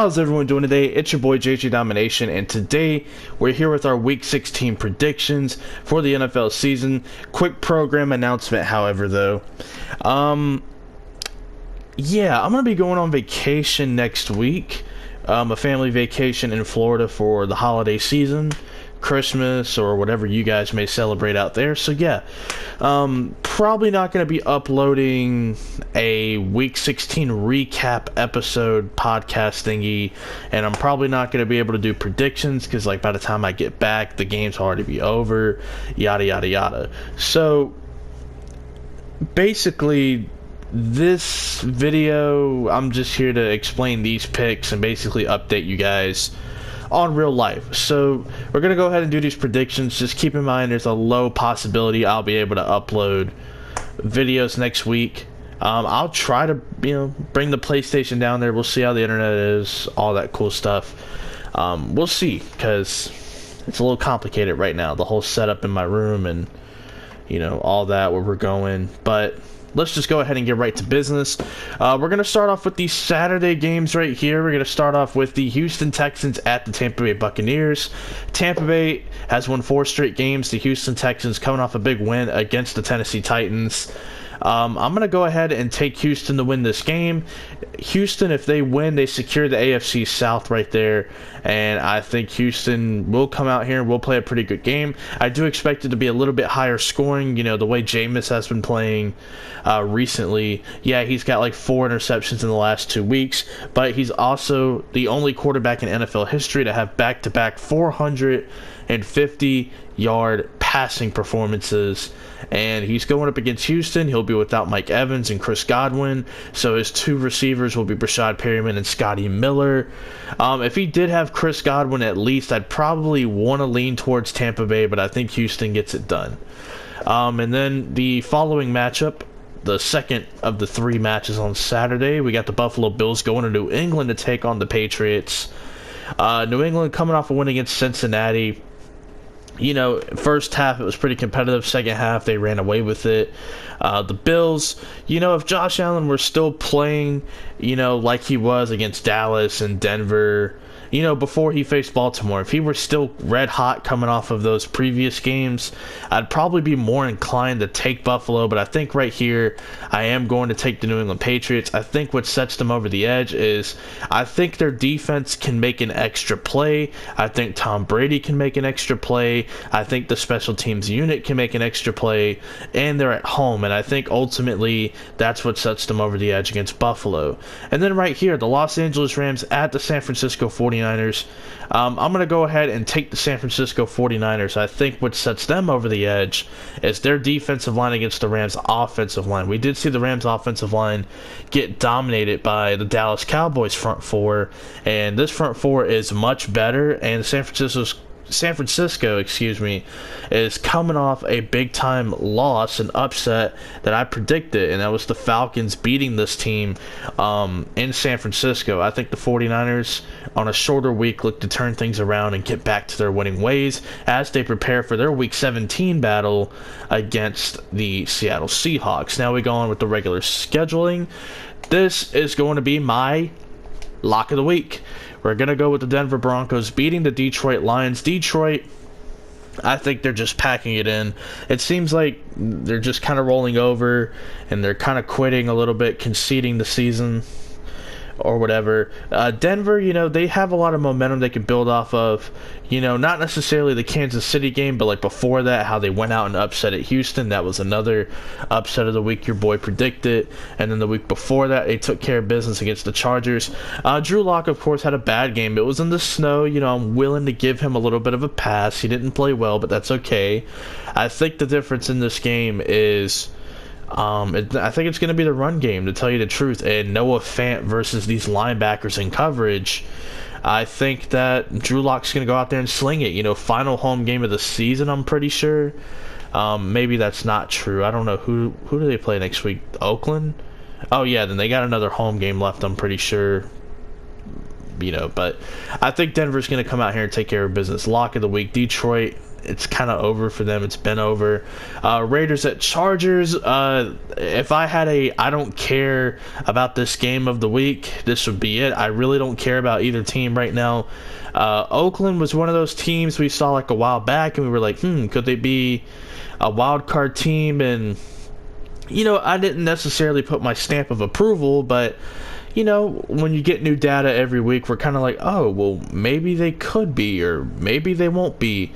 How's everyone doing today? It's your boy JJ Domination, and today we're here with our Week 16 predictions for the NFL season. Quick program announcement, however, though. Yeah, I'm going to be going on vacation next week. A family vacation in Florida for the holiday season, Christmas, or whatever you guys may celebrate out there. So yeah, probably not going to be uploading a Week 16 recap episode podcast thingy, and I'm probably not going to be able to do predictions because like by the time I get back, the game's already be over, yada yada yada. So basically, this video, I'm just here to explain these picks and basically update you guys on real life. So we're going to go ahead and do these predictions. Just keep in mind there's a low possibility I'll be able to upload videos next week. I'll try to, bring the PlayStation down there. We'll see how the internet is, all that cool stuff. We'll see, because it's a little complicated right now, the whole setup in my room and, all that, where we're going. But let's just go ahead and get right to business. We're going to start off with the Saturday games right here. We're going to start off with the Houston Texans at the Tampa Bay Buccaneers. Tampa Bay has won 4 straight games. The Houston Texans coming off a big win against the Tennessee Titans. I'm going to go ahead and take Houston to win this game. Houston, if they win, they secure the AFC South right there. And I think Houston will come out here and will play a pretty good game. I do expect it to be a little bit higher scoring, the way Jameis has been playing recently. Yeah, he's got like 4 interceptions in the last 2 weeks, but he's also the only quarterback in NFL history to have back-to-back 450-yard passing performances. And he's going up against Houston. He'll be without Mike Evans and Chris Godwin, so his 2 receivers will be Brashad Perriman and Scotty Miller. If he did have Chris Godwin at least, I'd probably want to lean towards Tampa Bay, but I think Houston gets it done. And then the following matchup, the second of the 3 matches on Saturday, we got the Buffalo Bills going to New England to take on the Patriots. New England coming off a win against Cincinnati. First half it was pretty competitive. Second half they ran away with it. The Bills, if Josh Allen were still playing, like he was against Dallas and Denver, before he faced Baltimore, if he were still red hot coming off of those previous games, I'd probably be more inclined to take Buffalo. But I think right here, I am going to take the New England Patriots. I think what sets them over the edge is I think their defense can make an extra play. I think Tom Brady can make an extra play. I think the special teams unit can make an extra play, and they're at home. And I think ultimately that's what sets them over the edge against Buffalo. And then right here, the Los Angeles Rams at the San Francisco 49ers. I'm going to go ahead and take the San Francisco 49ers. I think what sets them over the edge is their defensive line against the Rams' offensive line. We did see the Rams' offensive line get dominated by the Dallas Cowboys front 4, and this front 4 is much better, and San Francisco, is coming off a big-time loss, an upset that I predicted, and that was the Falcons beating this team in San Francisco. I think the 49ers, on a shorter week, look to turn things around and get back to their winning ways as they prepare for their Week 17 battle against the Seattle Seahawks. Now we go on with the regular scheduling. This is going to be my lock of the week. We're going to go with the Denver Broncos beating the Detroit Lions. Detroit, I think they're just packing it in. It seems like they're just kind of rolling over, and they're kind of quitting a little bit, conceding the season or whatever. Denver, they have a lot of momentum they can build off of. Not necessarily the Kansas City game, but like before that, how they went out and upset at Houston. That was another upset of the week your boy predicted. And then the week before that, they took care of business against the Chargers. Drew Lock, of course, had a bad game. It was in the snow. I'm willing to give him a little bit of a pass. He didn't play well, but that's okay. I think the difference in this game is I think it's going to be the run game, to tell you the truth, and Noah Fant versus these linebackers in coverage. I think that Drew Lock's going to go out there and sling it. Final home game of the season, I'm pretty sure. Maybe that's not true. I don't know. Who do they play next week? Oakland? Oh, yeah, then they got another home game left, I'm pretty sure. But I think Denver's going to come out here and take care of business. Lock of the week, Detroit. it's kind of over for them. It's been over. Raiders at Chargers. If I had I don't care about this game of the week, this would be it. I really don't care about either team right now. Oakland was one of those teams we saw like a while back, and we were like, could they be a wild card team? And I didn't necessarily put my stamp of approval, but when you get new data every week, we're kind of like, oh, well, maybe they could be, or maybe they won't be.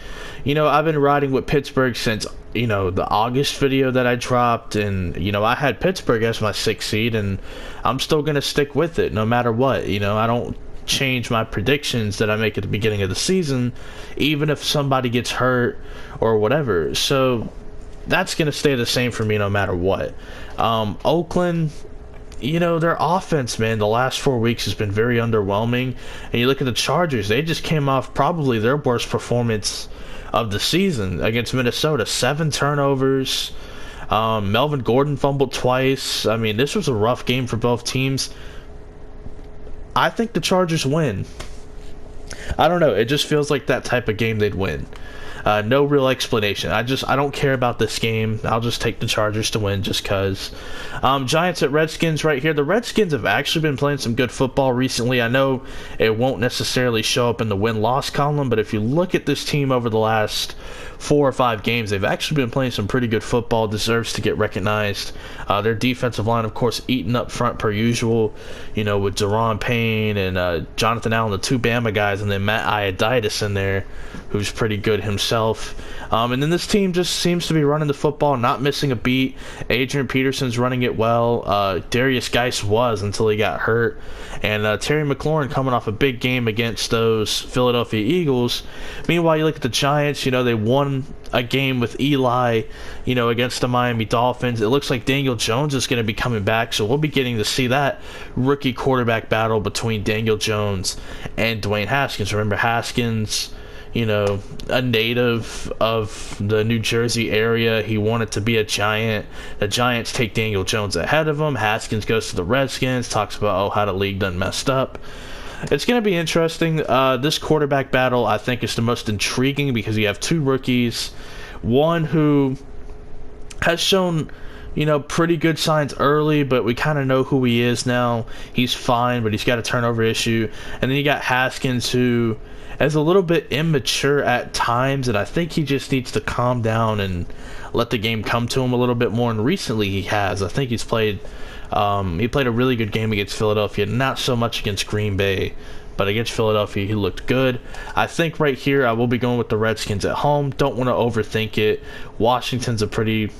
I've been riding with Pittsburgh since, the August video that I dropped, and, I had Pittsburgh as my 6th seed, and I'm still going to stick with it no matter what. I don't change my predictions that I make at the beginning of the season, even if somebody gets hurt or whatever. So that's going to stay the same for me no matter what. Oakland, their offense, man, the last 4 weeks has been very underwhelming. And you look at the Chargers, they just came off probably their worst performance of the season against Minnesota. 7 turnovers. Melvin Gordon fumbled twice. I mean, this was a rough game for both teams. I think the Chargers win. I don't know. It just feels like that type of game they'd win. No real explanation. I don't care about this game. I'll just take the Chargers to win just because. Giants at Redskins right here. The Redskins have actually been playing some good football recently. I know it won't necessarily show up in the win-loss column, but if you look at this team over the last 4 or 5 games, they've actually been playing some pretty good football. Deserves to get recognized. Their defensive line, of course, eating up front per usual, with Deron Payne and Jonathan Allen, the 2 Bama guys, and then Matt Iaditis in there, who's pretty good himself. And then this team just seems to be running the football, not missing a beat. Adrian Peterson's running it well. Darius Geis was until he got hurt. And Terry McLaurin coming off a big game against those Philadelphia Eagles. Meanwhile, you look at the Giants, they won a game with Eli, against the Miami Dolphins. It looks like Daniel Jones is going to be coming back, so we'll be getting to see that rookie quarterback battle between Daniel Jones and Dwayne Haskins. Remember, Haskins, a native of the New Jersey area. He wanted to be a Giant. The Giants take Daniel Jones ahead of him. Haskins goes to the Redskins, talks about, how the league done messed up. It's going to be interesting. This quarterback battle, I think, is the most intriguing because you have 2 rookies. One who has shown, pretty good signs early, but we kind of know who he is now. He's fine, but he's got a turnover issue. And then you got Haskins, who is a little bit immature at times, and I think he just needs to calm down and let the game come to him a little bit more. And recently he has. I think he played a really good game against Philadelphia, not so much against Green Bay, but against Philadelphia he looked good. I think right here I will be going with the Redskins at home. Don't want to overthink it. Washington's a pretty,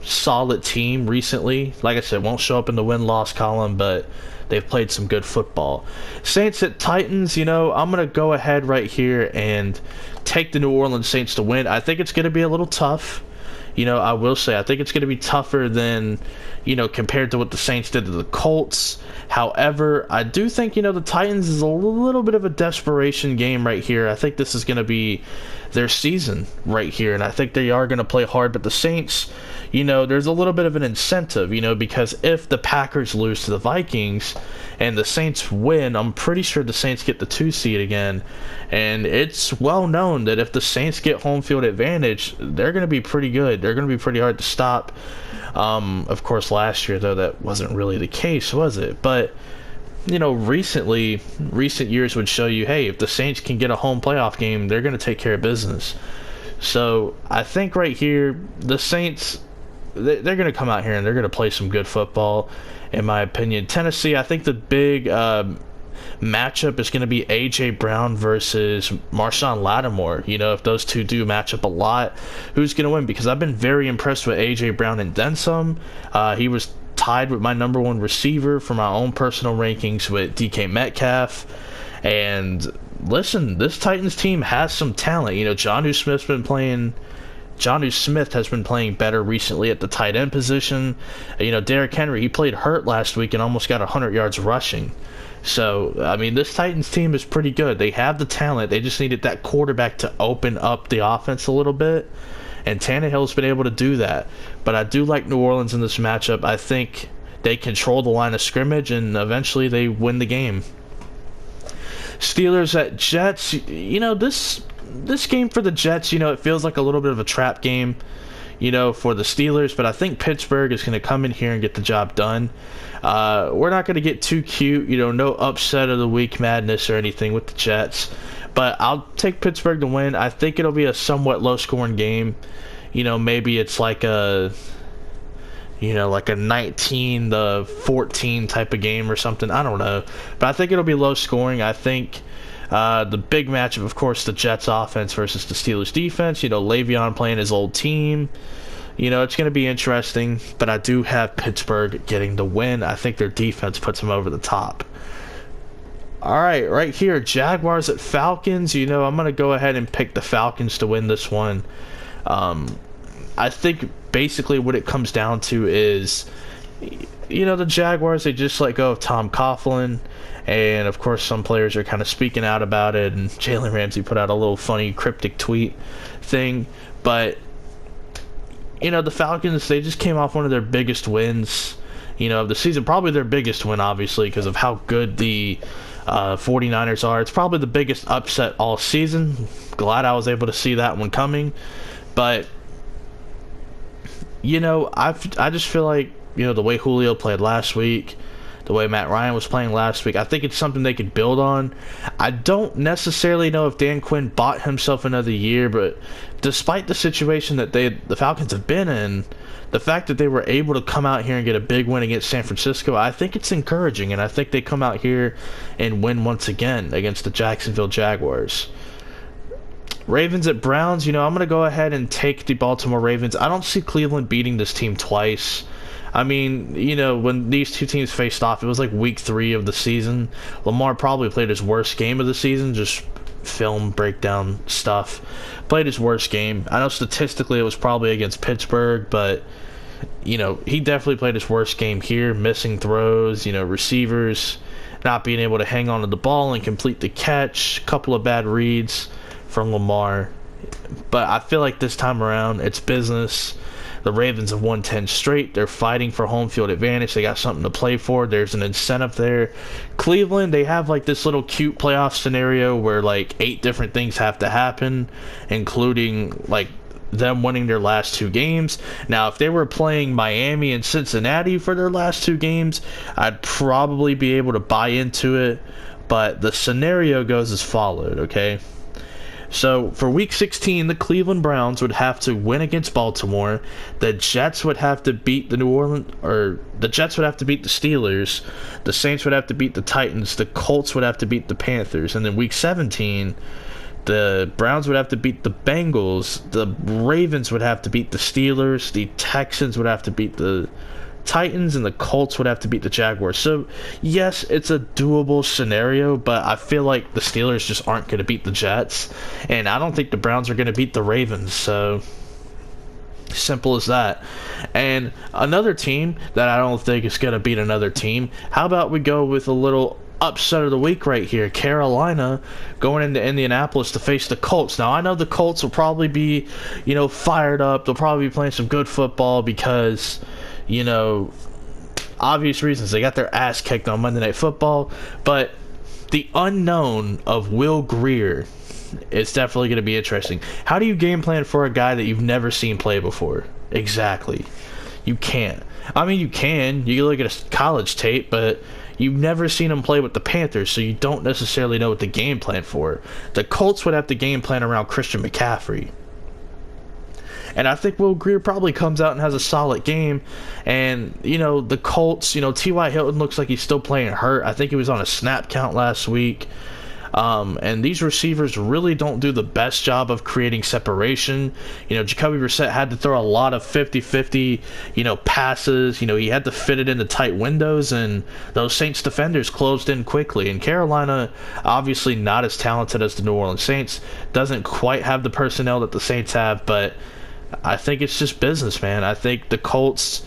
solid team recently. Like I said, won't show up in the win-loss column, but they've played some good football. Saints at Titans, I'm going to go ahead right here and take the New Orleans Saints to win. I think it's going to be a little tough. I will say, I think it's going to be tougher than, compared to what the Saints did to the Colts. However, I do think, the Titans is a little bit of a desperation game right here. I think this is going to be their season right here, and I think they are going to play hard. But the Saints, there's a little bit of an incentive, because if the Packers lose to the Vikings and the Saints win, I'm pretty sure the Saints get the 2 seed again. And it's well known that if the Saints get home field advantage, they're going to be pretty good. They're going to be pretty hard to stop. Of course, last year, though, that wasn't really the case, was it? But, recent years would show you, hey, if the Saints can get a home playoff game, they're going to take care of business. So I think right here, the Saints, they're going to come out here and they're going to play some good football, in my opinion. Tennessee, I think the big matchup is going to be A.J. Brown versus Marshawn Lattimore. If those two do match up a lot, who's going to win? Because I've been very impressed with A.J. Brown and then some. He was tied with my number 1 receiver for my own personal rankings with DK Metcalf. And listen, this Titans team has some talent. Jonnu Smith has been playing better recently at the tight end position. Derrick Henry, he played hurt last week and almost got 100 yards rushing. So, I mean, this Titans team is pretty good. They have the talent. They just needed that quarterback to open up the offense a little bit. And Tannehill's been able to do that. But I do like New Orleans in this matchup. I think they control the line of scrimmage and eventually they win the game. Steelers at Jets. This this game for the Jets, it feels like a little bit of a trap game, for the Steelers, but I think Pittsburgh is going to come in here and get the job done. We're not going to get too cute, no upset of the week madness or anything with the Jets, but I'll take Pittsburgh to win. I think it'll be a somewhat low-scoring game. Maybe it's like a 19-14 type of game or something. I don't know, but I think it'll be low-scoring. I think the big matchup, of course, the Jets offense versus the Steelers defense. Le'Veon playing his old team. It's going to be interesting, but I do have Pittsburgh getting the win. I think their defense puts them over the top. All right here, Jaguars at Falcons. I'm going to go ahead and pick the Falcons to win this one. I think basically what it comes down to is, the Jaguars, they just let go of Tom Coughlin. And, of course, some players are kind of speaking out about it. And Jalen Ramsey put out a little funny cryptic tweet thing. But, the Falcons, they just came off one of their biggest wins, of the season. Probably their biggest win, obviously, because of how good the 49ers are. It's probably the biggest upset all season. Glad I was able to see that one coming. But, I just feel like, the way Julio played last week, the way Matt Ryan was playing last week, I think it's something they could build on. I don't necessarily know if Dan Quinn bought himself another year, but despite the situation that the Falcons have been in, the fact that they were able to come out here and get a big win against San Francisco, I think it's encouraging, and I think they come out here and win once again against the Jacksonville Jaguars. Ravens at Browns, I'm going to go ahead and take the Baltimore Ravens. I don't see Cleveland beating this team twice. I mean, when these two teams faced off, it was like week 3 of the season. Lamar probably played his worst game of the season, just film breakdown stuff. Played his worst game. I know statistically it was probably against Pittsburgh, but, he definitely played his worst game here. Missing throws, receivers not being able to hang on to the ball and complete the catch. A couple of bad reads from Lamar. But I feel like this time around, it's business. The Ravens have won 10 straight. They're fighting for home field advantage. They got something to play for. There's an incentive there. Cleveland, they have like this little cute playoff scenario where like 8 different things have to happen, including like them winning their last 2 games. Now, if they were playing Miami and Cincinnati for their last 2 games, I'd probably be able to buy into it. But the scenario goes as followed, okay? So, for Week 16, the Cleveland Browns would have to win against Baltimore. The Jets would have to beat the Jets would have to beat the Steelers. The Saints would have to beat the Titans. The Colts would have to beat the Panthers. And then Week 17, the Browns would have to beat the Bengals. The Ravens would have to beat the Steelers. The Texans would have to beat the Titans, and the Colts would have to beat the Jaguars. So, yes, it's a doable scenario, but I feel like the Steelers just aren't going to beat the Jets, and I don't think the Browns are going to beat the Ravens, so simple as that. And another team that I don't think is going to beat another team, how about we go with a little upset of the week right here? Carolina going into Indianapolis to face the Colts. Now, I know the Colts will probably be, fired up. They'll probably be playing some good football because, obvious reasons. They got their ass kicked on Monday Night Football, but the unknown of Will Grier is definitely going to be interesting. How do you game plan for a guy that you've never seen play before? Exactly. You can't. I mean, you can. You can look at a college tape, but you've never seen him play with the Panthers, so you don't necessarily know what to game plan for. The Colts would have to game plan around Christian McCaffrey. And I think Will Grier probably comes out and has a solid game. And, the Colts, T.Y. Hilton looks like he's still playing hurt. I think he was on a snap count last week. And these receivers really don't do the best job of creating separation. Jacoby Brissett had to throw a lot of 50-50, passes. He had to fit it into tight windows, and those Saints defenders closed in quickly. And Carolina, obviously not as talented as the New Orleans Saints, doesn't quite have the personnel that the Saints have, but I think it's just business, man. I think the Colts,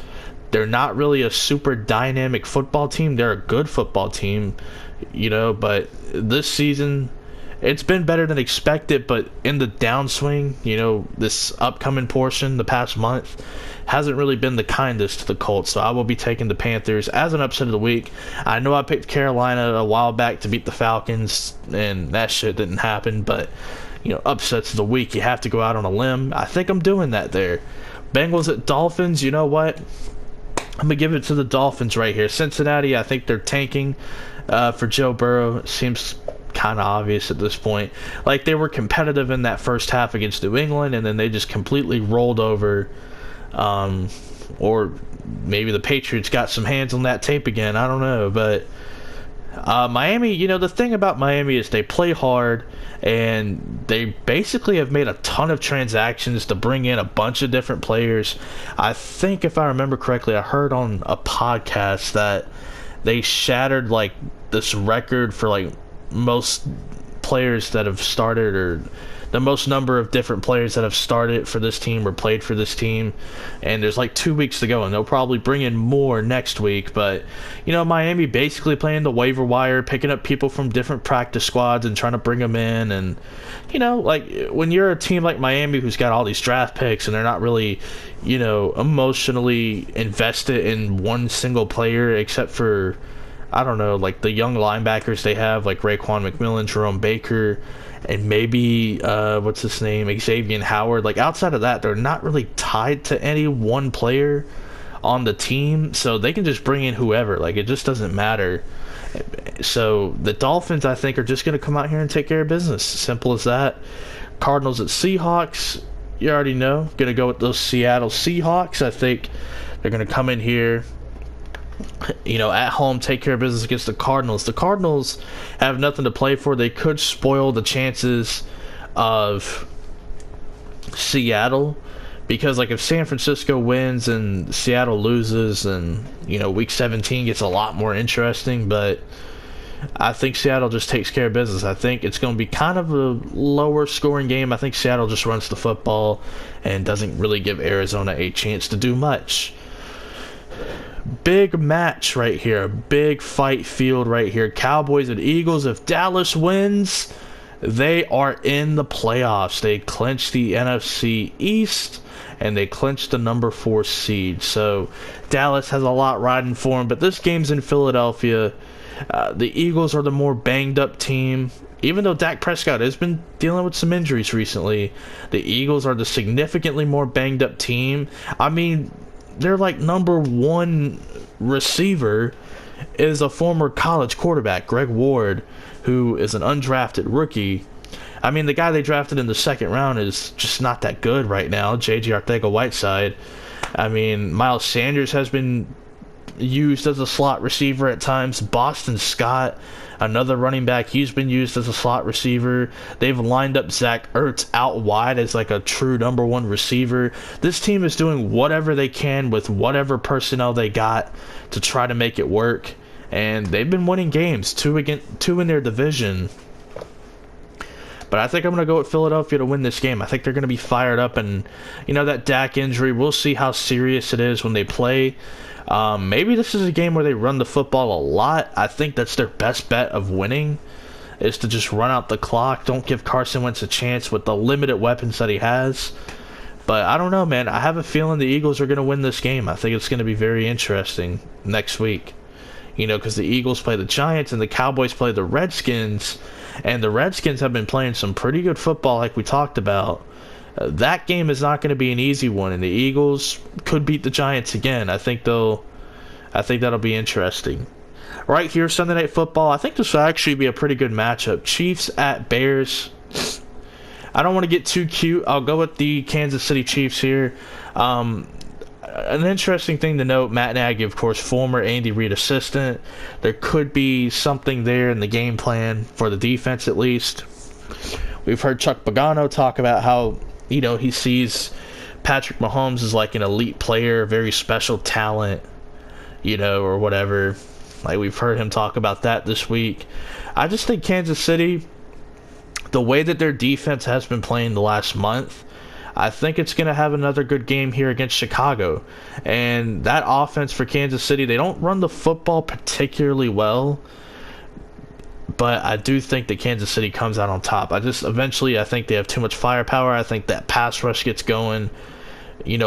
they're not really a super dynamic football team. They're a good football team, but this season, it's been better than expected, but in the downswing, this upcoming portion, the past month, hasn't really been the kindest to the Colts. So I will be taking the Panthers as an upset of the week. I know I picked Carolina a while back to beat the Falcons, and that shit didn't happen, but, upsets of the week, you have to go out on a limb. I think I'm doing that there. Bengals at Dolphins, you know what? I'm going to give it to the Dolphins right here. Cincinnati, I think they're tanking for Joe Burrow. Seems kind of obvious at this point. Like, they were competitive in that first half against New England, and then they just completely rolled over. Or maybe the Patriots got some hands on that tape again. I don't know. But Miami, the thing about Miami is they play hard, and they basically have made a ton of transactions to bring in a bunch of different players. I think, if I remember correctly, I heard on a podcast that they shattered like this record for like most players that have started, or the most number of different players that have started for this team or played for this team. And there's like 2 weeks to go, and they'll probably bring in more next week. But Miami basically playing the waiver wire, picking up people from different practice squads and trying to bring them in. And like, when you're a team like Miami who's got all these draft picks and they're not really emotionally invested in one single player, except for, I don't know, like the young linebackers they have, like Raekwon McMillan, Jerome Baker, and maybe what's his name, Xavier Howard. Like, outside of that, they're not really tied to any one player on the team, so they can just bring in whoever. Like, it just doesn't matter. So the Dolphins, I think, are just going to come out here and take care of business. Simple as that. Cardinals at Seahawks, you already know. Going to go with those Seattle Seahawks. I think they're going to come in here, at home, take care of business against the Cardinals. The Cardinals have nothing to play for. They could spoil the chances of Seattle, because, like, if San Francisco wins and Seattle loses, and week 17 gets a lot more interesting. But I think Seattle just takes care of business. I think it's going to be kind of a lower scoring game. I think Seattle just runs the football and doesn't really give Arizona a chance to do much. Big match right here. Big fight field right here. Cowboys and Eagles. If Dallas wins, they are in the playoffs. They clinch the NFC East, and they clinch the number 4 seed. So Dallas has a lot riding for them. But this game's in Philadelphia. The Eagles are the more banged up team. Even though Dak Prescott has been dealing with some injuries recently, the Eagles are the significantly more banged up team. I mean, their like number 1 receiver is a former college quarterback, Greg Ward, who is an undrafted rookie. I mean, the guy they drafted in the second round is just not that good right now, J.J. Arcega-Whiteside. I mean, Miles Sanders has been used as a slot receiver at times. Boston Scott, another running back, he's been used as a slot receiver. They've lined up Zach Ertz out wide as like a true number 1 receiver. This team is doing whatever they can with whatever personnel they got to try to make it work, and they've been winning games, 2 in their division. But I think I'm going to go with Philadelphia to win this game. I think they're going to be fired up, and that Dak injury, we'll see how serious it is when they play. Maybe this is a game where they run the football a lot. I think that's their best bet of winning, is to just run out the clock. Don't give Carson Wentz a chance with the limited weapons that he has. But I don't know, man. I have a feeling the Eagles are going to win this game. I think it's going to be very interesting next week. Because the Eagles play the Giants and the Cowboys play the Redskins. And the Redskins have been playing some pretty good football, like we talked about. That game is not going to be an easy one, and the Eagles could beat the Giants again. I think that'll be interesting. Right here, Sunday Night Football. I think this will actually be a pretty good matchup. Chiefs at Bears. I don't want to get too cute. I'll go with the Kansas City Chiefs here. An interesting thing to note, Matt Nagy, of course, former Andy Reid assistant. There could be something there in the game plan for the defense, at least. We've heard Chuck Pagano talk about how, he sees Patrick Mahomes as like an elite player, very special talent, or whatever. Like, we've heard him talk about that this week. I just think Kansas City, the way that their defense has been playing the last month, I think it's going to have another good game here against Chicago. And that offense for Kansas City, they don't run the football particularly well. but I do think that Kansas City comes out on top. I think they have too much firepower. I think that pass rush gets going.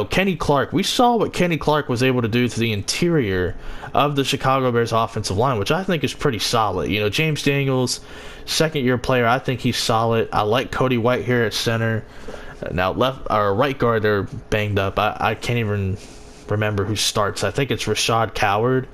Kenny Clark, we saw what Kenny Clark was able to do to the interior of the Chicago Bears offensive line, which I think is pretty solid. James Daniels, second-year player, I think he's solid. I like Cody White here at center. Now, left or right guard, they're banged up. I can't even remember who starts. I think it's Rashad Coward,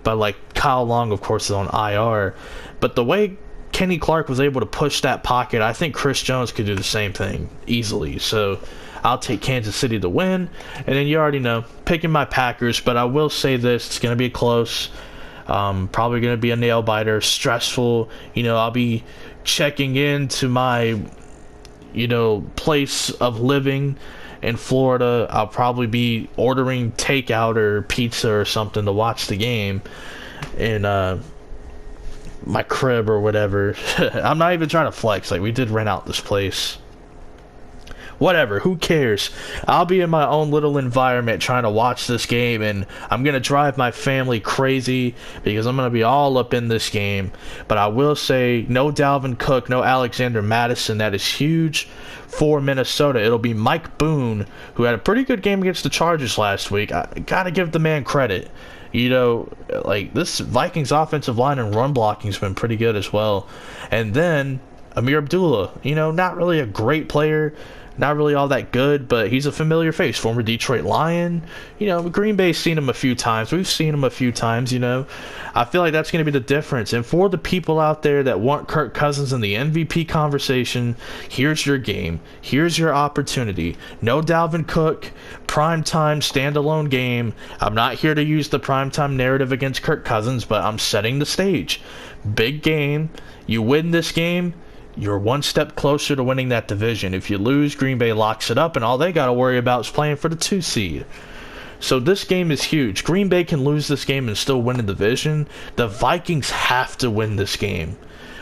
but Kyle Long, of course, is on IR. But the way Kenny Clark was able to push that pocket, I think Chris Jones could do the same thing easily. So I'll take Kansas City to win. And then you already know, picking my Packers, but I will say this, it's going to be close. Probably going to be a nail-biter, stressful. I'll be checking into my, place of living in Florida. I'll probably be ordering takeout or pizza or something to watch the game in my crib or whatever. I'm not even trying to flex. We did rent out this place. Whatever, who cares? I'll be in my own little environment trying to watch this game, and I'm going to drive my family crazy because I'm going to be all up in this game. But I will say, no Dalvin Cook, no Alexander Mattison. That is huge for Minnesota. It'll be Mike Boone, who had a pretty good game against the Chargers last week. I got to give the man credit. This Vikings offensive line and run blocking has been pretty good as well. And then Amir Abdullah, not really a great player, not really all that good, but he's a familiar face. Former Detroit Lion. Green Bay's seen him a few times. We've seen him a few times, I feel like that's going to be the difference. And for the people out there that want Kirk Cousins in the MVP conversation, here's your game. Here's your opportunity. No Dalvin Cook, primetime, standalone game. I'm not here to use the primetime narrative against Kirk Cousins, but I'm setting the stage. Big game. You win this game, you're one step closer to winning that division. If you lose, Green Bay locks it up, and all they got to worry about is playing for the 2 seed. So this game is huge. Green Bay can lose this game and still win the division. The Vikings have to win this game.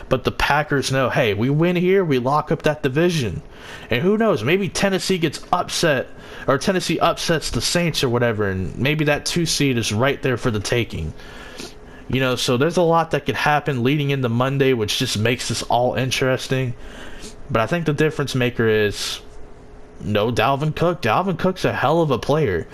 But the Packers know, hey, we win here, we lock up that division. And who knows, maybe Tennessee gets upset, or Tennessee upsets the Saints or whatever, and maybe that 2 seed is right there for the taking. So there's a lot that could happen leading into Monday, which just makes this all interesting. But I think the difference maker is no Dalvin Cook. Dalvin Cook's a hell of a player.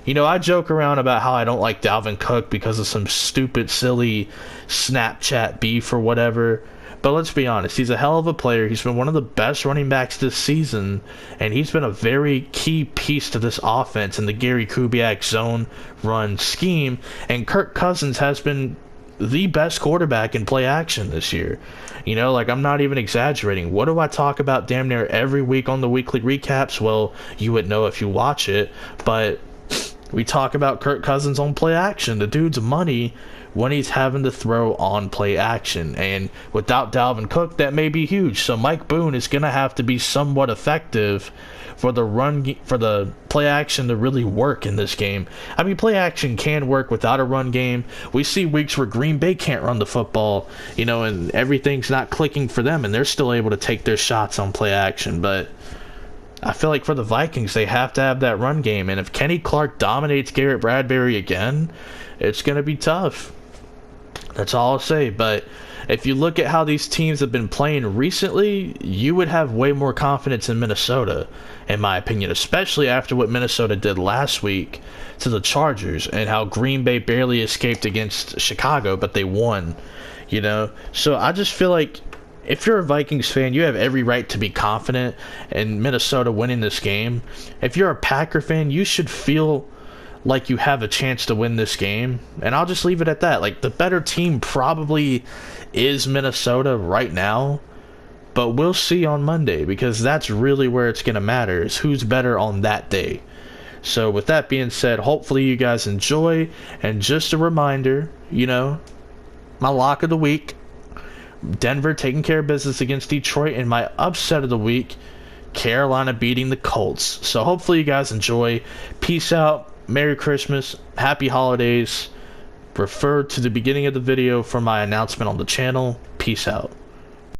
I joke around about how I don't like Dalvin Cook because of some stupid, silly Snapchat beef or whatever. But let's be honest, he's a hell of a player. He's been one of the best running backs this season, and he's been a very key piece to this offense in the Gary Kubiak zone run scheme. And Kirk Cousins has been the best quarterback in play action this year. I'm not even exaggerating. What do I talk about damn near every week on the weekly recaps? Well, you would know if you watch it, but we talk about Kirk Cousins on play action. The dude's money when he's having to throw on play action. And without Dalvin Cook, that may be huge. So Mike Boone is going to have to be somewhat effective for the play action to really work in this game. I mean, play action can work without a run game. We see weeks where Green Bay can't run the football, and everything's not clicking for them, and they're still able to take their shots on play action. But I feel like for the Vikings, they have to have that run game. And if Kenny Clark dominates Garrett Bradbury again, it's going to be tough. That's all I'll say. But if you look at how these teams have been playing recently, you would have way more confidence in Minnesota, in my opinion, especially after what Minnesota did last week to the Chargers and how Green Bay barely escaped against Chicago, but they won, So I just feel like if you're a Vikings fan, you have every right to be confident in Minnesota winning this game. If you're a Packer fan, you should feel like you have a chance to win this game. And I'll just leave it at that. The better team probably is Minnesota right now, but we'll see on Monday, because that's really where it's going to matter, is who's better on that day. So with that being said, hopefully you guys enjoy. And just a reminder, my lock of the week, Denver taking care of business against Detroit, and my upset of the week, Carolina beating the Colts. So hopefully you guys enjoy. Peace out. Merry Christmas. Happy holidays. Refer to the beginning of the video for my announcement on the channel. Peace out.